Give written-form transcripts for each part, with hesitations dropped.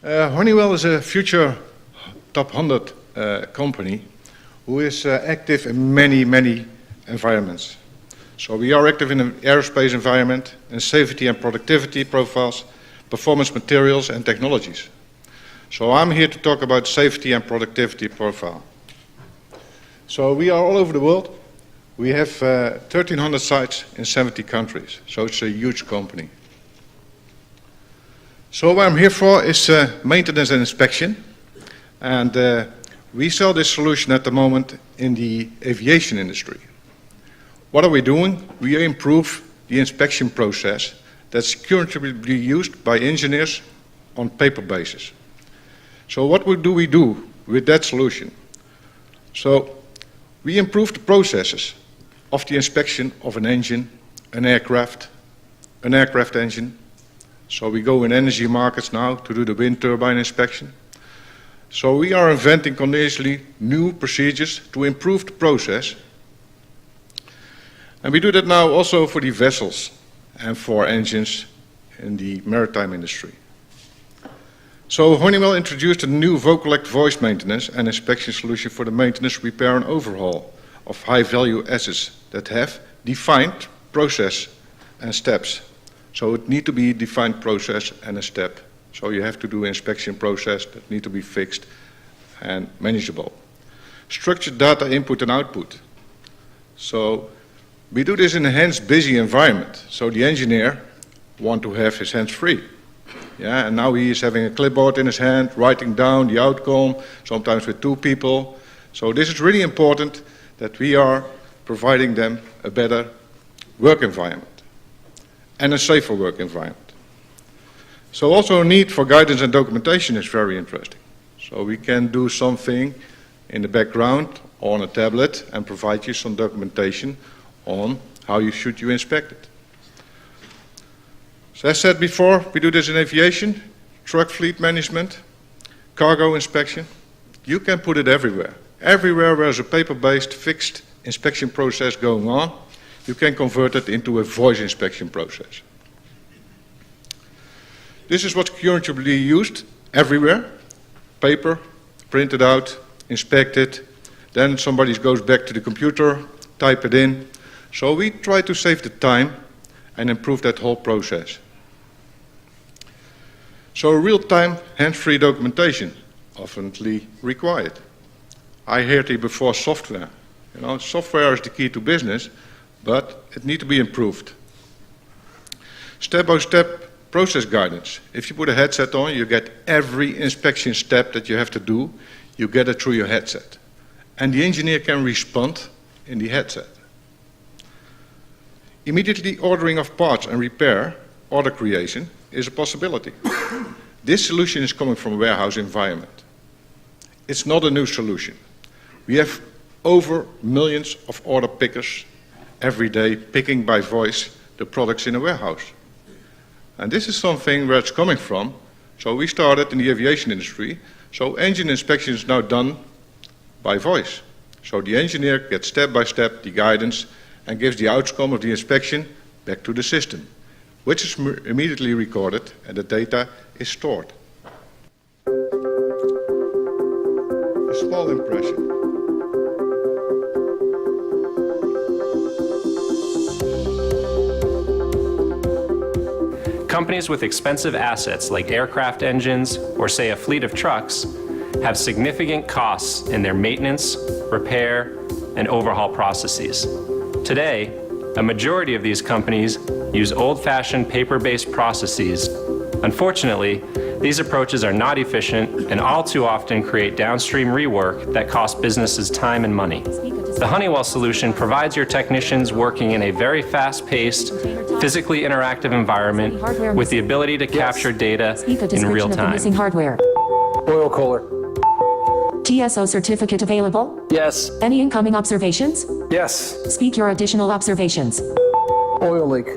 Honeywell is a future top 100 company who is active in many environments. So we are active in an aerospace environment, in safety and productivity profiles, performance materials and technologies. So I'm here to talk about safety and productivity profile. So we are all over the world. We have 1,300 sites in 70 countries, so it's a huge company. So what I'm here for is maintenance and inspection, and we sell this solution at the moment in the aviation industry. What are we doing? We improve the inspection process that's currently used by engineers on paper basis. So what do we do with that solution? So we improve the processes of the inspection of an engine, an aircraft engine. So we go in energy markets now to do the wind turbine inspection. So we are inventing continuously new procedures to improve the process. And we do that now also for the vessels and for engines in the maritime industry. So Honeywell introduced a new vocal-act voice maintenance and inspection solution for the maintenance, repair and overhaul of high-value assets that have defined process and steps. So it needs to be a defined process and a step. So you have to do inspection process that need to be fixed and manageable. Structured data input and output. So we do this in a hands-busy environment. So the engineer wants to have his hands free. Yeah, and now he is having a clipboard in his hand, writing down the outcome, sometimes with two people. So this is really important that we are providing them a better work environment and a safer work environment. So also a need for guidance and documentation is very interesting. So we can do something in the background on a tablet and provide you some documentation on how you should inspect it. So as I said before, we do this in aviation, truck fleet management, cargo inspection. You can put it everywhere. Everywhere where there's a paper-based fixed inspection process going on, you can convert it into a voice inspection process. This is what's currently used everywhere. Paper, printed out, inspected, then somebody goes back to the computer, type it in. So we try to save the time and improve that whole process. So real-time hands-free documentation, often required. I heard here before software. You know, software is the key to business, but it needs to be improved. Step-by-step process guidance. If you put a headset on, you get every inspection step that you have to do, you get it through your headset. And the engineer can respond in the headset. Immediately ordering of parts and repair, order creation, is a possibility. This solution is coming from a warehouse environment. It's not a new solution. We have over millions of order pickers every day picking by voice the products in a warehouse. And this is something where it's coming from. So we started in the aviation industry. So engine inspection is now done by voice. So the engineer gets step by step the guidance and gives the outcome of the inspection back to the system, which is immediately recorded and the data is stored. A small impression. Companies with expensive assets like aircraft engines or, say, a fleet of trucks have significant costs in their maintenance, repair, and overhaul processes. Today, a majority of these companies use old-fashioned paper-based processes. Unfortunately, these approaches are not efficient and all too often create downstream rework that costs businesses time and money. The Honeywell solution provides your technicians working in a very fast-paced, physically interactive environment with the ability to capture data in real time. Oil cooler. TSO certificate available? Yes. Any incoming observations? Yes. Speak your additional observations. Oil leak.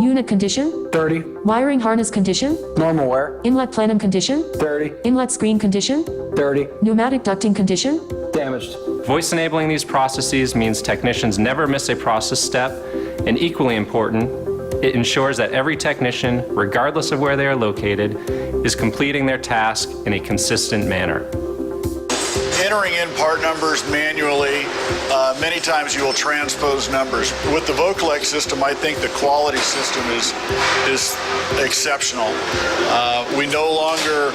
Unit condition? Dirty. Wiring harness condition? Normal wear. Inlet plenum condition? Dirty. Inlet screen condition? Dirty. Pneumatic ducting condition? Damaged. Voice enabling these processes means technicians never miss a process step, and equally important, It ensures that every technician, regardless of where they are located, is completing their task in a consistent manner. Entering in part numbers manually, many times you will transpose numbers. With the Vocalec system, I think the quality system is exceptional. We no longer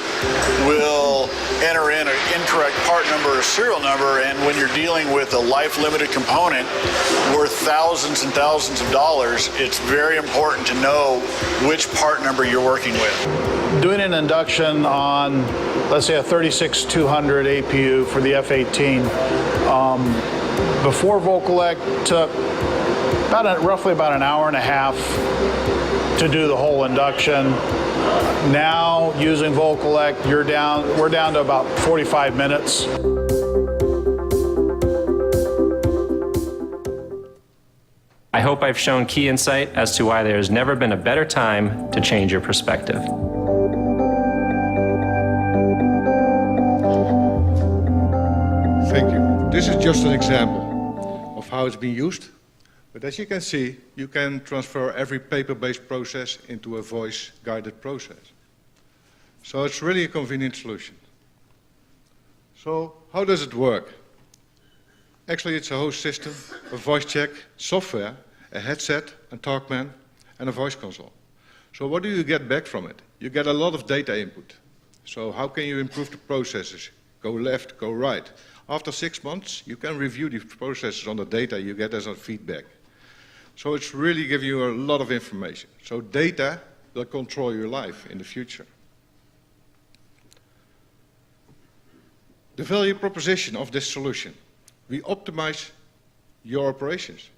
will enter in an incorrect part number or serial number, and when you're dealing with a life-limited component worth thousands and thousands of dollars, it's very important to know which part number you're working with. Doing an induction on, let's say, a 36200 APU for the F-18, before Vocalec took roughly about an hour and a half to do the whole induction. Now, using Vocalec, we're down to about 45 minutes. I hope I've shown key insight as to why there has never been a better time to change your perspective. Thank you. This is just an example of how it's been used. But as you can see, you can transfer every paper-based process into a voice-guided process. So it's really a convenient solution. So how does it work? Actually, it's a host system, a voice check, software, a headset, a TalkMan, and a voice console. So what do you get back from it? You get a lot of data input. So how can you improve the processes? Go left, go right. After 6 months, you can review the processes on the data you get as a feedback. So it's really giving you a lot of information. So data will control your life in the future. The value proposition of this solution: we optimize your operations.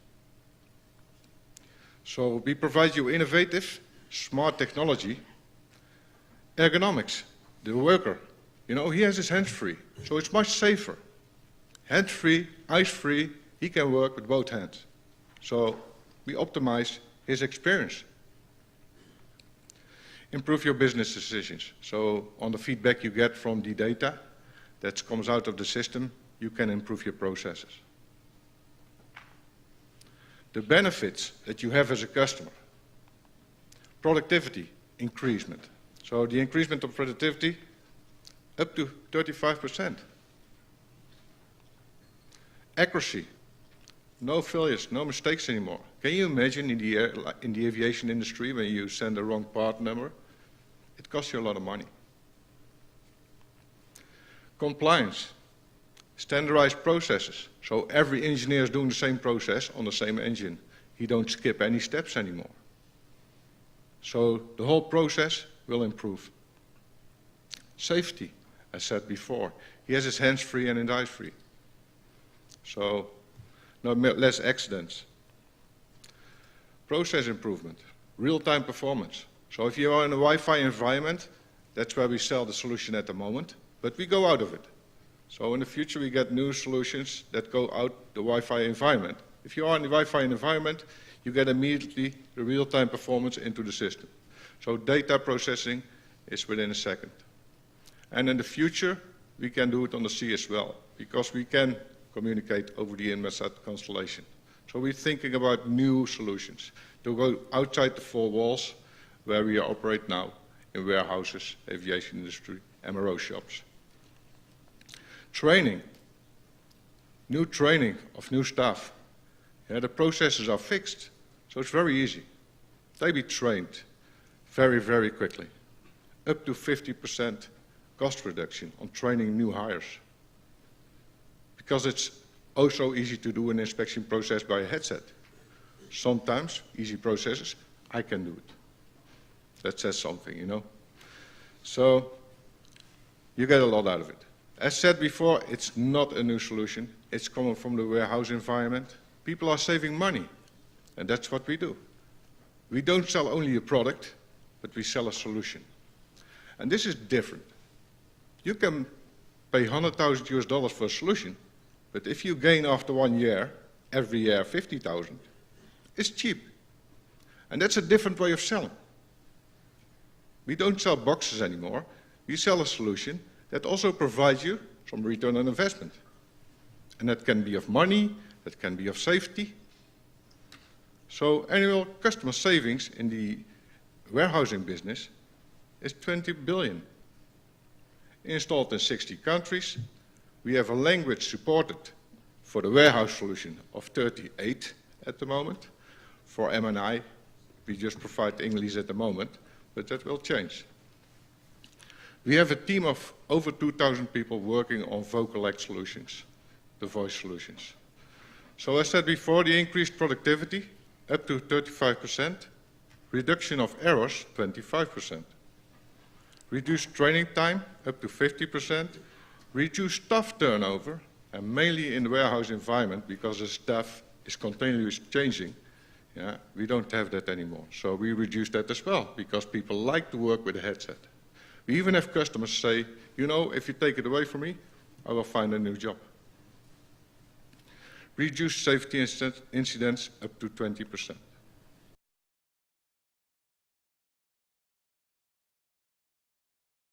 So we provide you innovative, smart technology, ergonomics. The worker, he has his hands free, so it's much safer. Hands-free, eyes-free, he can work with both hands. So we optimize his experience. Improve your business decisions. So on the feedback you get from the data that comes out of the system, you can improve your processes. The benefits that you have as a customer: productivity increasement. So the increasement of productivity up to 35%. Accuracy, no failures, no mistakes anymore. Can you imagine in the aviation industry when you send the wrong part number? It costs you a lot of money. Compliance, standardized processes. So every engineer is doing the same process on the same engine. He don't skip any steps anymore. So the whole process will improve. Safety, as said before. He has his hands free and his eyes free. So no less accidents. Process improvement, real-time performance. So if you are in a Wi-Fi environment, that's where we sell the solution at the moment, but we go out of it. So in the future we get new solutions that go out the Wi-Fi environment. If you are in the Wi-Fi environment, you get immediately the real-time performance into the system. So data processing is within a second. And in the future, we can do it on the sea as well, because we can communicate over the Inmarsat constellation. So we're thinking about new solutions to go outside the four walls where we operate now, in warehouses, aviation industry, MRO shops. Training, new training of new staff. The processes are fixed, so it's very easy. They be trained very, very quickly. Up to 50% cost reduction on training new hires. Because it's also easy to do an inspection process by a headset. Sometimes, easy processes, I can do it. That says something, So, you get a lot out of it. As said before, it's not a new solution. It's coming from the warehouse environment. People are saving money, and that's what we do. We don't sell only a product, but we sell a solution. And this is different. You can pay $100,000 for a solution, but if you gain after 1 year, every year 50,000, it's cheap. And that's a different way of selling. We don't sell boxes anymore. We sell a solution that also provides you some return on investment. And that can be of money, that can be of safety. So annual customer savings in the warehousing business is 20 billion. Installed in 60 countries, we have a language supported for the warehouse solution of 38 at the moment. For M&I, we just provide English at the moment, but that will change. We have a team of over 2,000 people working on VocalAct solutions, the voice solutions. So as said before, the increased productivity up to 35%, reduction of errors 25%, reduced training time up to 50%, reduced staff turnover, and mainly in the warehouse environment because the staff is continuously changing. Yeah, we don't have that anymore. So we reduced that as well because people like to work with a headset. We even have customers say, you know, if you take it away from me, I will find a new job. Reduced safety incidents up to 20%.